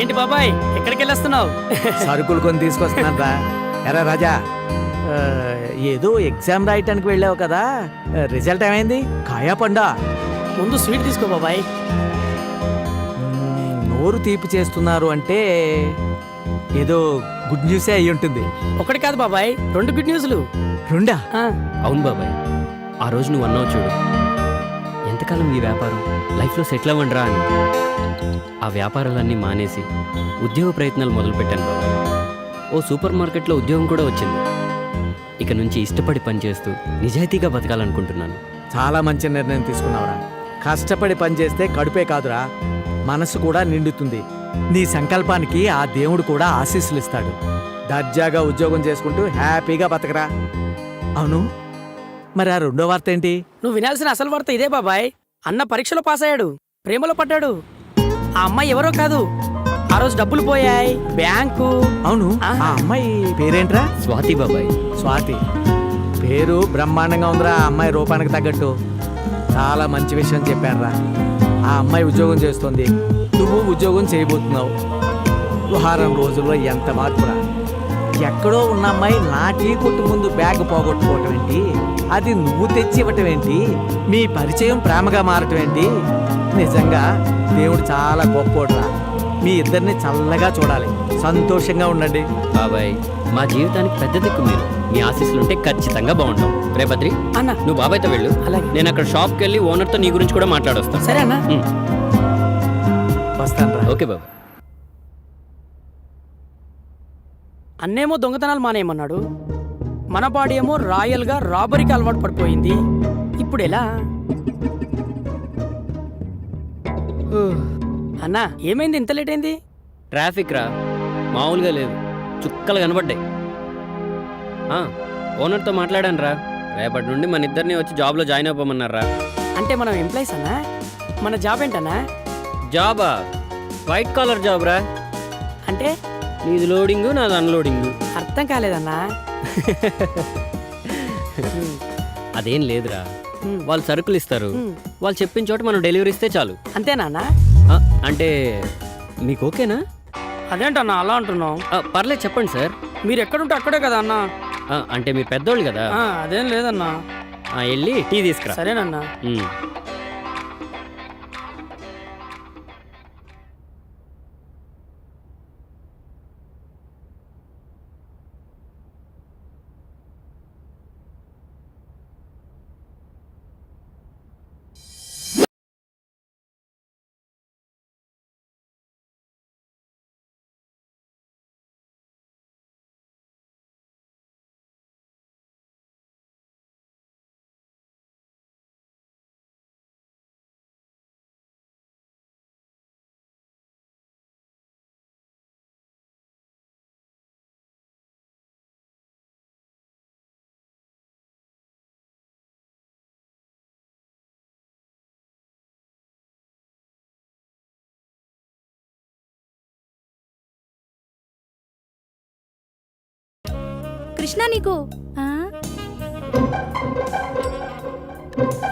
ఏంటి బాబాయ్ ఎక్కడికి వెళ్ళొస్తున్నావు? సరుకులు కొని తీసుకొస్తున్నాను రా. ఎరా రాజా, ఏదో ఎగ్జామ్ రాయటానికి వెళ్ళావు కదా, రిజల్ట్ ఏమైంది? కాయా పండా? ముందు స్వీట్ తీసుకో బాబాయ్. నోరు తీపి చేస్తున్నారు అంటే ఏదో గుడ్ న్యూసే అయి ఉంటుంది. ఒకటి కాదు బాబాయ్, 2 గుడ్ న్యూస్లు. రెండా? అవును బాబాయ్, ఆ రోజు నువ్వు అన్నావు చూడు, ఎంతకాలం ఈ వ్యాపారం, లైఫ్లో సెటిల్ అవ్వండిరా అని. ఆ వ్యాపారాలన్నీ మానేసి ఉద్యోగ ప్రయత్నాలు మొదలుపెట్టాను బాబాయ్. ఓ సూపర్ మార్కెట్లో ఉద్యోగం కూడా వచ్చింది. ఇక నుంచి ఇష్టపడి పనిచేస్తూ నిజాయితీగా బతకాలనుకుంటున్నాను. చాలా మంచి నిర్ణయం తీసుకున్నావురా. కష్టపడి పనిచేస్తే కడుపే కాదురా, మనసు కూడా నిండుతుంది. నీ సంకల్పానికి ఆ దేవుడు కూడా ఆశీస్సులు ఇస్తాడు. దర్జాగా ఉద్యోగం చేసుకుంటూ హ్యాపీగా బతకరా. అవును, మరి ఆ రెండో వార్త ఏంటి? నువ్వు వినాల్సిన అసలు వార్త ఇదే బాబాయ్. అన్న పరీక్షలో పాస్ అయ్యాడు, ప్రేమలో పడ్డాడు. ఆ అమ్మాయి ఎవరో కాదు, ఆ రోజు డబ్బులు పోయాయి బ్యాంకు. అవును, ఆ అమ్మాయి పేరేంట్రా? స్వాతి బాబాయ్. స్వాతి పేరు బ్రహ్మాండంగా ఉందిరా. ఆ అమ్మాయి రూపానికి తగ్గట్టు. చాలా మంచి విషయం చెప్పానురా. ఆ అమ్మాయి ఉద్యోగం చేస్తుంది, నువ్వు ఉద్యోగం చేయబోతున్నావు. వారం రోజుల్లో ఎంత మార్పురా. ఎక్కడో ఉన్న అమ్మాయి నా టీ కొట్టు ముందు బ్యాగ్ పోగొట్టుకోవటం ఏంటి, అది నువ్వు తెచ్చి ఇవ్వటం ఏంటి, మీ పరిచయం ప్రేమగా మారటం ఏంటి. నిజంగా దేవుడు చాలా గొప్పోడురా. మీ ఇద్దరిని చల్లగా చూడాలి, సంతోషంగా ఉండండి. బాబాయ్, మా జీవితానికి పెద్ద దిక్కు మీరు. మీ ఆశీస్సులుంటే ఖచ్చితంగా బాగుంటాం. రే బద్రి అన్న, నువ్వు బాబాయ్తో వెళ్ళు. అలాగే. నేను అక్కడ షాప్కి వెళ్ళి ఓనర్తో నీ గురించి కూడా మాట్లాడొస్తాను. సరే అన్న. వస్తాను. ఓకే బాబాయ్. అన్నేమో దొంగతనాలు మానేయమన్నాడు, మన బాడీ ఏమో రాయల్గా రాబరీకి అలవాటు పడిపోయింది. ఇప్పుడు ఎలా? అన్నా ఏమైంది, ఇంత లేట్ అయింది? ట్రాఫిక్ రా, మామూలుగా లేదు, చుక్కలు కనబడ్డాయి. ఓనర్తో మాట్లాడాను రా, రేపటి నుండి మన ఇద్దరిని వచ్చి జాబ్లో జాయిన్ అవ్వమన్నారా. అంటే మనం ఎంప్లాయీస్ అన్నా? మన జాబ్ ఏంటన్నా? జాబా? వైట్ కాలర్ జాబ్ రా. అంటే నీది లోడింగు, నాది అన్లోడింగు. అర్థం కాలేదన్నా. అదేం లేదురా, వాళ్ళు సరుకులు ఇస్తారు, వాళ్ళు చెప్పిన చోట మనం డెలివరీ ఇస్తే చాలు. అంతేనా? అంటే మీకు ఓకేనా? అదేంటన్నా అలా అంటున్నావు? పర్లేదు చెప్పండి సార్. మీరు ఎక్కడుంటే అక్కడే కదా అన్నా. అంటే మీరు పెద్దోళ్ళు కదా. అదేం లేదన్నా. వెళ్ళి టీ తీసుకురా. సరేనన్నా. కృష్ణ నీకు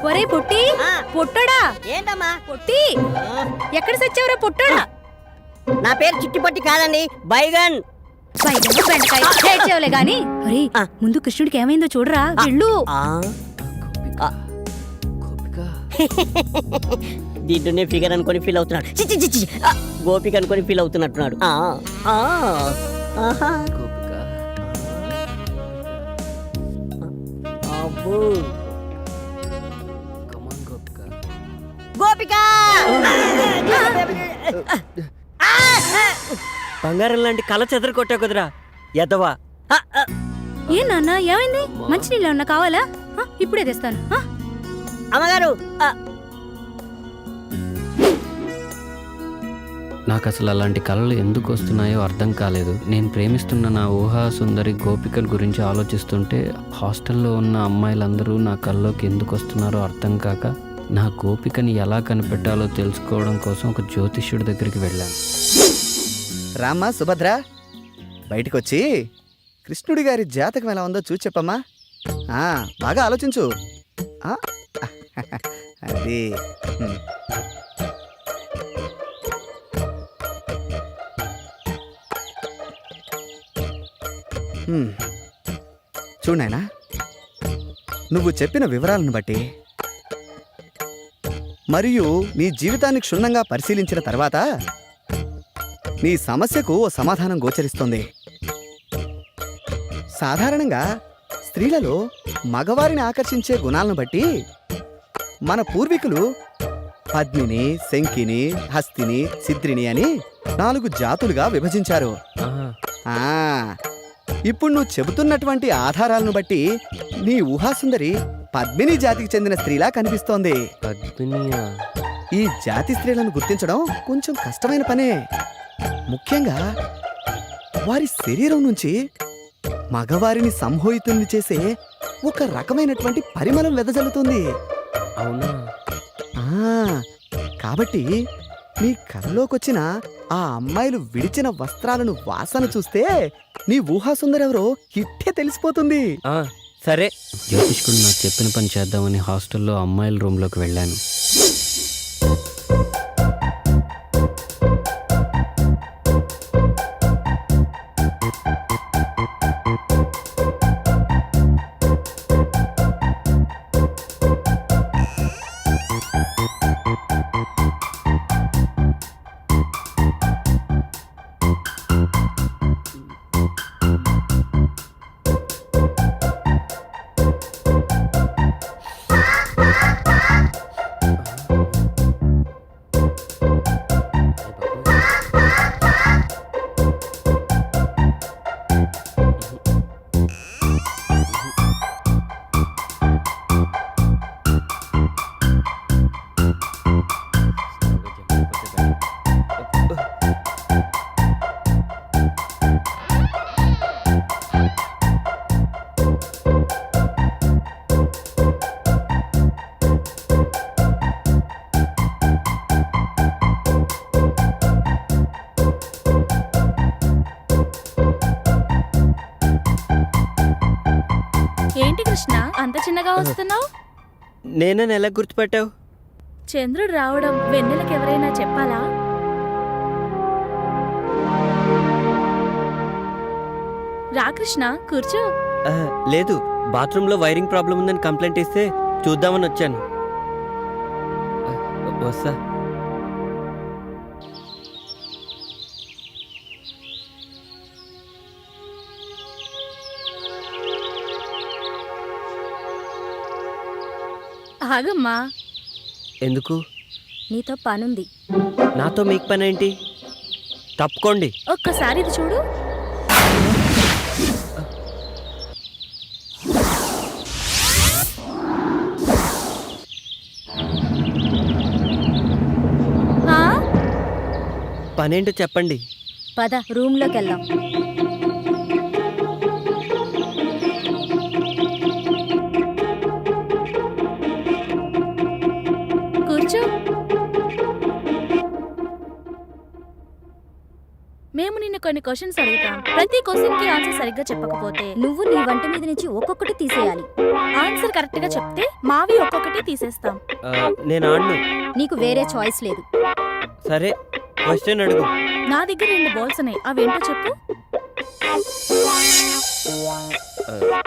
ఒరే పొట్టి, పొట్టడా? ఏంటమ్మా పొట్టి, ఎక్కడ సచ్చావురా పొట్టడా? నా పేరు చిట్టిపట్టి కాదండి, బైగన్. బెండకాయ గాని. ఒరే ముందు కృష్ణుడికి ఏమైందో చూడరా, వెళ్ళు. దీంట్లోనే ఫిగర్ అనుకొని ఫీల్ అవుతున్నాడు. చిచ్చి చిచ్చి గోపిక అనుకొని ఫీల్ అవుతున్నట్టున్నాడు. గోపిక బంగారం లాంటి కళ చెదర కొట్టా కుదరా ఎదవా. ఏ నాన్న ఏమైంది? మంచినీళ్ళు ఏమన్నా కావాలా? ఇప్పుడే తెస్తాను. అమ్మగారు, నాకు అసలు అలాంటి కళలు ఎందుకు వస్తున్నాయో అర్థం కాలేదు. నేను ప్రేమిస్తున్న నా ఊహా సుందరి గోపికల గురించి ఆలోచిస్తుంటే హాస్టల్లో ఉన్న అమ్మాయిలందరూ నా కళ్ళలోకి ఎందుకు వస్తున్నారో అర్థం కాక నా గోపికని ఎలా కనిపెట్టాలో తెలుసుకోవడం కోసం ఒక జ్యోతిష్యుడి దగ్గరికి వెళ్ళాను. రామ్మా సుభద్ర, బయటకొచ్చి కృష్ణుడి గారి జాతకం ఎలా ఉందో చూసి చెప్పమ్మా. బాగా ఆలోచించు. అది చూడాయనా, నువ్వు చెప్పిన వివరాలను బట్టి మరియు నీ జీవితాన్ని క్షుణ్ణంగా పరిశీలించిన తర్వాత నీ సమస్యకు ఓ సమాధానం గోచరిస్తుంది. సాధారణంగా స్త్రీలలో మగవారిని ఆకర్షించే గుణాలను బట్టి మన పూర్వీకులు పద్మిని, శంకిని, హస్తిని, సిద్రిని అని 4 జాతులుగా విభజించారు. ఆ ఇప్పుడు నువ్వు చెబుతున్నటువంటి ఆధారాలను బట్టి నీ ఊహాసుందరి పద్మిని జాతికి చెందిన స్త్రీలా కనిపిస్తోంది. ఈ జాతి స్త్రీలను గుర్తించడం కొంచెం కష్టమైన పనే. ముఖ్యంగా వారి శరీరం నుంచి మగవారిని సంమోహితుల్ని చేసే ఒక రకమైనటువంటి పరిమళం వెదజల్లుతుంది. అవునా? కాబట్టి నీ కలలోకొచ్చిన ఆ అమ్మాయిలు విడిచిన వస్త్రాలను వాసన చూస్తే నీ ఊహాసుందరెవరో ఇట్టే తెలిసిపోతుంది. సరే. జ్యోతిష్కుడు నాకు చెప్పిన పని చేద్దామని హాస్టల్లో అమ్మాయిల రూమ్లోకి వెళ్ళాను. ఏంటి కృష్ణ అంత చిన్నగా వస్తున్నావు? నేనని ఎలా గుర్తుపట్టావు? చంద్రుడు రావడం వెన్నెలకు ఎవరైనా చెప్పాలా? రా కృష్ణ, కూర్చో. లేదు, బాత్రూంలో వైరింగ్ ప్రాబ్లం ఉందని కంప్లైంట్ ఇస్తే చూద్దామని వచ్చాను. వస్తా. ఆగమ్మా. ఎందుకు? నీతో పనుంది. నాతో మీకు పని ఏంటి? తప్పుకోండి. ఒక్కసారి ఇది చూడు. పనేంటో చెప్పండి. పద రూమ్లోకి వెళ్దాం. కూర్చో. మేము నిన్ను కొన్ని క్వశ్చన్స్ అడుగుతాం. ప్రతి క్వశ్చన్ కి ఆన్సర్ సరిగ్గా చెప్పకపోతే నువ్వు నీ వంట మీద నుంచి ఒక్కొక్కటి తీసేయాలి. ఆన్సర్ కరెక్ట్ గా చెప్తే మావి ఒక్కొక్కటి తీసేస్తాం. నేను ఆడను. నీకు వేరే చాయిస్ లేదు. సరే, క్వశ్చన్ అడుగు. నా దగ్గర 2 బాల్స్ ఉన్నాయి, అవేంటో చెప్పు.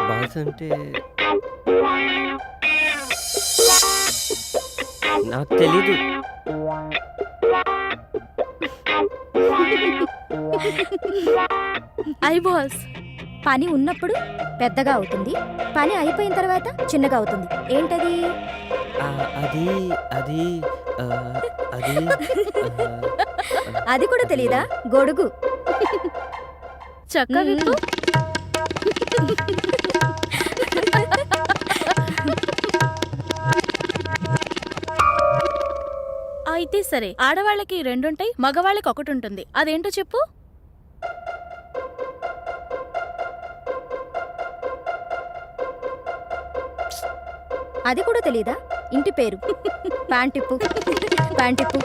బాల్స్ అంటే నాకు తెలీదు. I balls. పని ఉన్నప్పుడు పెద్దగా అవుతుంది, పని అయిపోయిన తర్వాత చిన్నగా అవుతుంది. ఏంటది? అది అది అది అది కూడా తెలీదా? గొడుగు. చక్క విప్పు. అయితే సరే, ఆడవాళ్ళకి 2 ఉంటాయి, మగవాళ్ళకి 1 ఉంటుంది. అదేంటో చెప్పు. అది కూడా తెలీదా? ఇంటి పేరు. ప్యాంటిప్పు. ప్యాంటిప్పు.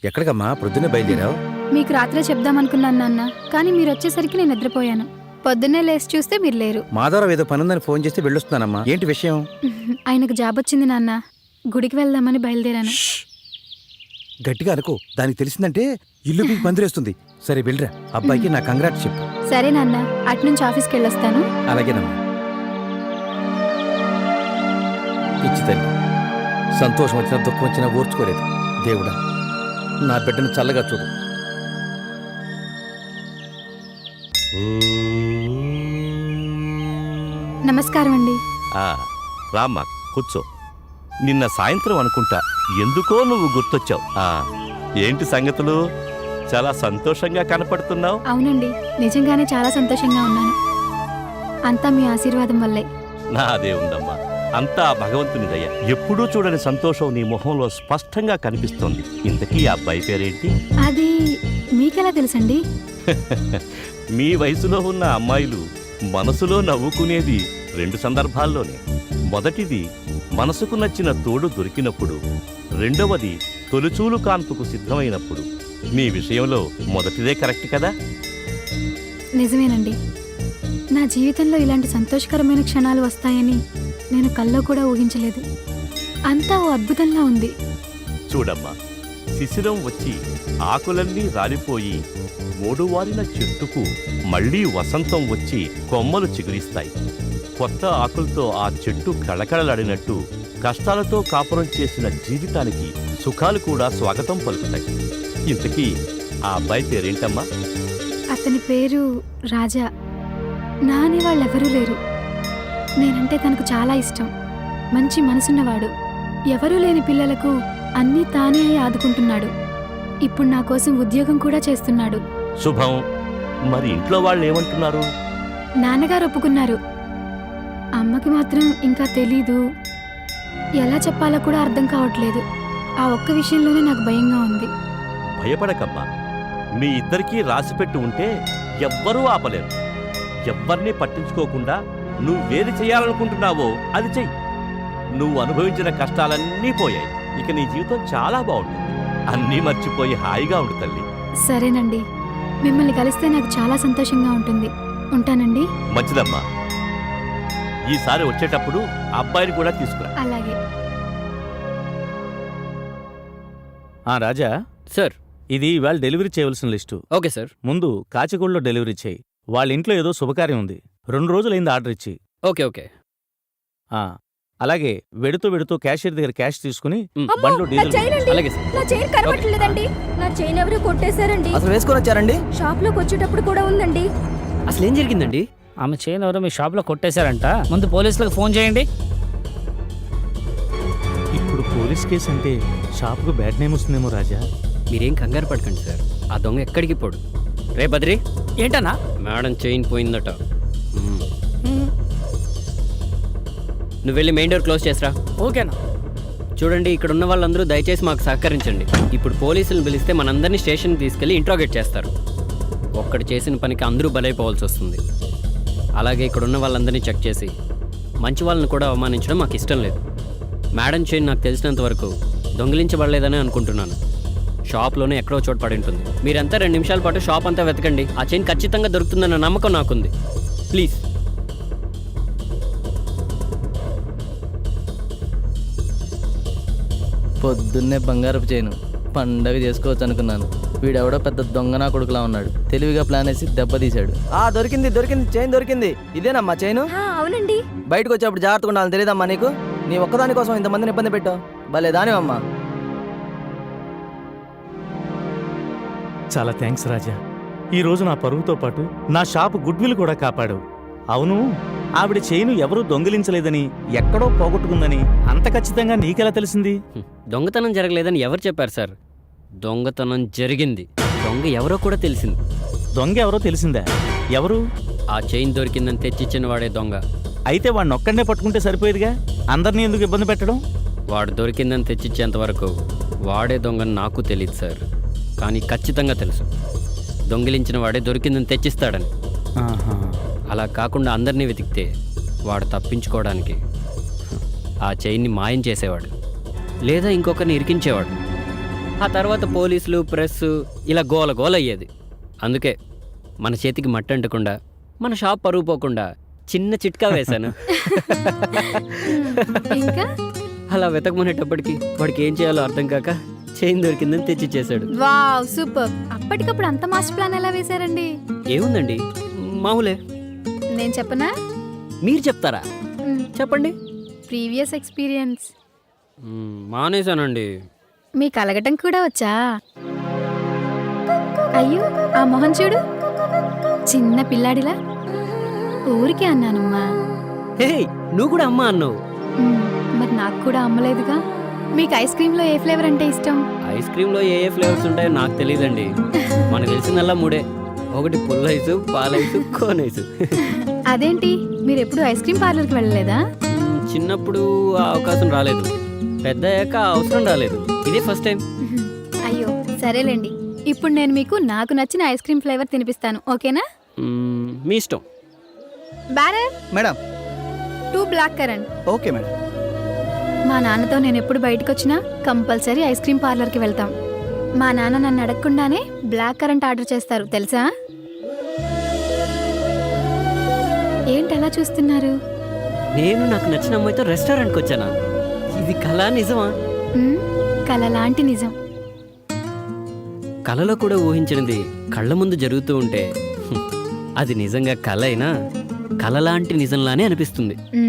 ఎక్కడికమ్మా ప్రొద్దునే బయలుదేరావు? మీకు రాత్రే చెప్దామనుకున్నాను నాన్న, కానీ మీరు వచ్చేసరికి నేను నిద్రపోయాను. పొద్దున్నే లేచి చూస్తే మీరు లేరు. మాధవరావు ఏదో పనుందని ఫోన్ చేస్తే వెళ్ళొస్తున్నానమ్మా. ఏంటి విషయం? ఆయనకు జాబ్ వచ్చింది నాన్న, గుడికి వెళ్దామని బయలుదేరాను. గట్టిగా అనుకో, దానికి తెలిసిందంటే ఇల్లు మీకు పందిరేస్తుంది. సరే వెళ్ళరా, అబ్బాయికి నా కంగ్రాట్స్ చెప్పు. సరే నాన్న, అట్నుంచి ఆఫీస్కి వెళ్ళొస్తాను. అలాగేనమ్మా. పిచ్చి తల్లి, సంతోషం వచ్చినా దుఃఖం వచ్చినా ఓర్చుకోలేదు. దేవుడా, నా బిడ్డను చల్లగా చూడు. నమస్కారం అండి. రామ్మా కూర్చో. నిన్న సాయంత్రం అనుకుంటా ఎందుకో నువ్వు గుర్తొచ్చావు. ఏంటి సంగతులు? చాలా సంతోషంగా కనపడుతున్నావు. అవునండి, నిజంగానే చాలా సంతోషంగా ఉన్నాను. అంతా మీ ఆశీర్వాదం వల్లే. నాదే ఉందమ్మా, అంతా భగవంతుని దయ. ఎప్పుడూ చూడని సంతోషం నీ మొహంలో స్పష్టంగా కనిపిస్తోంది. ఇంతకీ ఆ అబ్బాయి పేరేంటి? అది మీకెలా తెలుసండి? మీ వయసులో ఉన్న అమ్మాయిలు మనసులో నవ్వుకునేది 2 సందర్భాల్లోనే. మొదటిది మనసుకు నచ్చిన తోడు దొరికినప్పుడు, రెండవది తొలిచూలు కాన్పుకు సిద్ధమైనప్పుడు. మీ విషయంలో మొదటిదే కరెక్ట్ కదా? నిజమేనండి. నా జీవితంలో ఇలాంటి సంతోషకరమైన క్షణాలు వస్తాయని నేను కల్లో కూడా ఊహించలేదు. అంతా ఓ అద్భుతంలా ఉంది. చూడమ్మా, శిశిరం వచ్చి ఆకులన్నీ రాలిపోయి మూడువారిన చెట్టుకు మళ్లీ వసంతం వచ్చి కొమ్మలు చిగురిస్తాయి. కొత్త ఆకులతో ఆ చెట్టు కళకళలాడినట్టు కష్టాలతో కాపురం చేసిన జీవితానికి సుఖాలు కూడా స్వాగతం పలుకుతాయి. ఇంతకీ ఆ అబ్బాయి పేరేంటమ్మా? అతని పేరు రాజా. నా అనే వాళ్ళెవరూ లేరు. నేనంటే తనకు చాలా ఇష్టం. మంచి మనసున్నవాడు. ఎవరూ లేని పిల్లలకు అన్నీ తానే అయి ఆదుకుంటున్నాడు. ఇప్పుడు నా కోసం ఉద్యోగం కూడా చేస్తున్నాడు. శుభం. మరి ఇంట్లో వాళ్ళు ఏమంటున్నారు? నాన్నగారు ఒప్పుకున్నారు. అమ్మకి మాత్రం ఇంకా తెలీదు. ఎలా చెప్పాలో కూడా అర్థం కావట్లేదు. ఆ ఒక్క విషయంలోనే నాకు భయంగా ఉంది. భయపడకమ్మా, మీ ఇద్దరికీ రాసిపెట్టి ఉంటే ఎవ్వరూ ఆపలేరు. ఎవ్వరినీ పట్టించుకోకుండా నువ్వేది చేయాలనుకుంటున్నావో అది చెయ్యి. నువ్వు అనుభవించిన కష్టాలన్నీ పోయాయి. ఇక నీ జీవితం చాలా బాగుంటుంది. అన్నీ మర్చిపోయి హాయిగా ఉండు తల్లి. సరేనండి, మిమ్మల్ని కలిస్తే నాకు చాలా సంతోషంగా ఉంటుంది. ఉంటానండి. మంచిదమ్మా. ఈసారి వచ్చేటప్పుడు అబ్బాయిని కూడా తీసుకురా. అలాగే. రాజా సార్. ఇది ఇవాళ డెలివరీ చేయవలసిన లిస్టు. Okay sir. ముందు కాచిగూడలో డెలివరీ చేయి. వాళ్ళ ఇంట్లో ఏదో శుభకార్యం ఉంది. 2 రోజులైంది ఆర్డర్ ఇచ్చి. Okay okay. అలాగే వెడుతూ క్యాషియర్ దగ్గర క్యాష్ తీసుకుని బండ్లో డీజిల్. అలాగే సార్. నా చైన్ కనబడలేదండి. నా చైన్ ఎవరు కొట్టేశారండి. అసలు వేసుకొని వచ్చారండి? షాప్ లోకి వచ్చేటప్పుడు కూడా ఉందండి. అసలు ఏం జరిగిందండి? ఆమె చైన్ ఎవరో మీ షాప్లో కొట్టేశారంట. ముందు పోలీసులకు ఫోన్ చేయండి. ఇప్పుడు పోలీస్ కేసు అంటే షాప్కు బ్యాడ్ నేమ్ వస్తుందేమో రాజా. మీరేం కంగారు పడకండి సార్. ఆ దొంగ ఎక్కడికి పోడు. రే బద్రి, ఏంటన్నా? మేడం చైన్ పోయిందట. నువ్వు వెళ్ళి మెయిన్ డోర్ క్లోజ్ చేసిరా. ఓకేనా? చూడండి, ఇక్కడ ఉన్న వాళ్ళందరూ దయచేసి మాకు సహకరించండి. ఇప్పుడు పోలీసులను పిలిస్తే మనందరినీ స్టేషన్కి తీసుకెళ్లి ఇంట్రాగేట్ చేస్తారు. ఒక్కడు చేసిన పనికి అందరూ బలైపోవాల్సి వస్తుంది. అలాగే ఇక్కడ ఉన్న వాళ్ళందరినీ చెక్ చేసి మంచి వాళ్ళని కూడా అవమానించడం మాకు ఇష్టం లేదు. మేడం చైన్ నాకు తెలిసినంత వరకు దొంగిలించబడలేదని అనుకుంటున్నాను. షాప్లోనే ఎక్కడో చోటు పడి ఉంటుంది. మీరంతా 2 నిమిషాల పాటు షాప్ అంతా వెతకండి. ఆ చైన్ ఖచ్చితంగా దొరుకుతుందన్న నమ్మకం నాకుంది. ప్లీజ్. పొద్దున్నే బంగారపు చైను పండగ చేసుకోవచ్చు అనుకున్నాను. వీడెవడో పెద్ద దొంగ నా కొడుకులా ఉన్నాడు. తెలివిగా ప్లాన్ వేసి దెబ్బతీశాడు. దొరికింది చైన్ దొరికింది. ఇదేనమ్మా చైను? అవునండి. బయటకు వచ్చేప్పుడు జాగ్రత్తగా ఉండాలని తెలియదమ్మా నీకు? నీ ఒక్కదాని కోసం ఇంతమందిని ఇబ్బంది పెట్టావు. భలే దానివమ్మా. చాలా థ్యాంక్స్ రాజా. ఈ రోజు నా పరువుతో పాటు నా షాపు గుడ్ విల్ కూడా కాపాడావు. అవును, ఆవిడ చైను ఎవరూ దొంగిలించలేదని, ఎక్కడో పోగొట్టుకుందని అంత ఖచ్చితంగా నీకెలా తెలిసింది? దొంగతనం జరగలేదని ఎవరు చెప్పారు సార్? దొంగతనం జరిగింది. దొంగ ఎవరో కూడా తెలిసింది. దొంగ ఎవరో తెలిసిందా? ఎవరు? ఆ చైన్ దొరికిందని తెచ్చిచ్చిన వాడే దొంగ. అయితే వాడిని ఒక్కడనే పట్టుకుంటే సరిపోయేదిగా. అందరినీ ఎందుకు ఇబ్బంది పెట్టడం? వాడు దొరికిందని తెచ్చిచ్చేంత వరకు వాడే దొంగని నాకు తెలియదు సార్. కానీ ఖచ్చితంగా తెలుసు, దొంగిలించిన వాడే దొరికిందని తెచ్చిస్తాడని. అలా కాకుండా అందరినీ వెతికితే వాడు తప్పించుకోవడానికి ఆ చైన్ని మాయం చేసేవాడు, లేదా ఇంకొకరిని ఇరికించేవాడు. ఆ తర్వాత పోలీసులు, ప్రెస్ ఇలా గోల గోల అయ్యేది. అందుకే మన చేతికి మట్టి అంటకుండా, మన షాప్ పరుగు పోకుండా చిన్న చిట్కా వేశాను. ఇంకా అలా వెతకమనేటప్పటికి వాడికి ఏం చేయాలో అర్థం కాక చైన్ దొరికిందని తెచ్చిచ్చేశాడు. Wow super. అప్పటికప్పుడు అంత మాస్టర్ ప్లాన్ ఎలా వేశారండి? ఏముందండి, మామూలే. నేను చెప్పనా? మీరు చెప్తారా? చెప్పండి. Previous experience. మానేశానండి. మీకు అలగటం కూడా వచ్చా? అయ్యో ఆ మొహం చూడు, చిన్న పిల్లాడిలా. ఊరికే అన్నానమ్మా. హే, నువ్వు కూడా అమ్మ అన్నావు. మరి నాకు కూడా అమ్మలేదుగా. మీకు ఐస్ క్రీమ్లో ఏ ఫ్లేవర్ అంటే ఇష్టం? ఐస్ క్రీమ్లో ఏ ఏ ఫ్లేవర్స్ ఉంటాయో నాకు తెలియదండి. మనకు తెలిసిందల్లా మూడే. ఒకటి పుల్ల ఐసు, పాలైసు, కోన్ ఐసు. అదేంటి, మీరు ఎప్పుడు ఐస్ క్రీమ్ పార్లర్కి వెళ్ళలేదా? చిన్నప్పుడు ఆ అవకాశం రాలేదు, పెద్ద అయ్యాక ఆ అవసరం రాలేదు. ఇదే ఫస్ట్ టైం. అయ్యో సరేలేండి, ఇప్పుడు నేను మీకు నాకు నచ్చిన ఐస్ క్రీమ్ ఫ్లేవర్ తినిపిస్తాను, ఓకేనా? మీ ఇష్టం. Bearer madam 2 blackcurrant. Okay madam. మా నాన్నతో నేను ఎప్పుడు బయటకు వచ్చినా కంపల్సరీ ఐస్ క్రీమ్ పార్లర్కి వెళ్తాం. మా నాన్న నన్ను అడగకుండానే బ్లాక్ కరెంట్ ఆర్డర్ చేస్తారు తెలుసా? ఏంటి అలా చూస్తున్నారు? నేను నాకు నచ్చిన అమ్మాయితో రెస్టారెంట్కి వచ్చానా? ఇది కళ నిజమా? కళ లాంటి నిజం. కళలో కూడా ఊహించినది కళ్ళ ముందు జరుగుతూ ఉంటే అది నిజంగా కళ అయినా కళ లాంటి నిజంలానే అనిపిస్తుంది.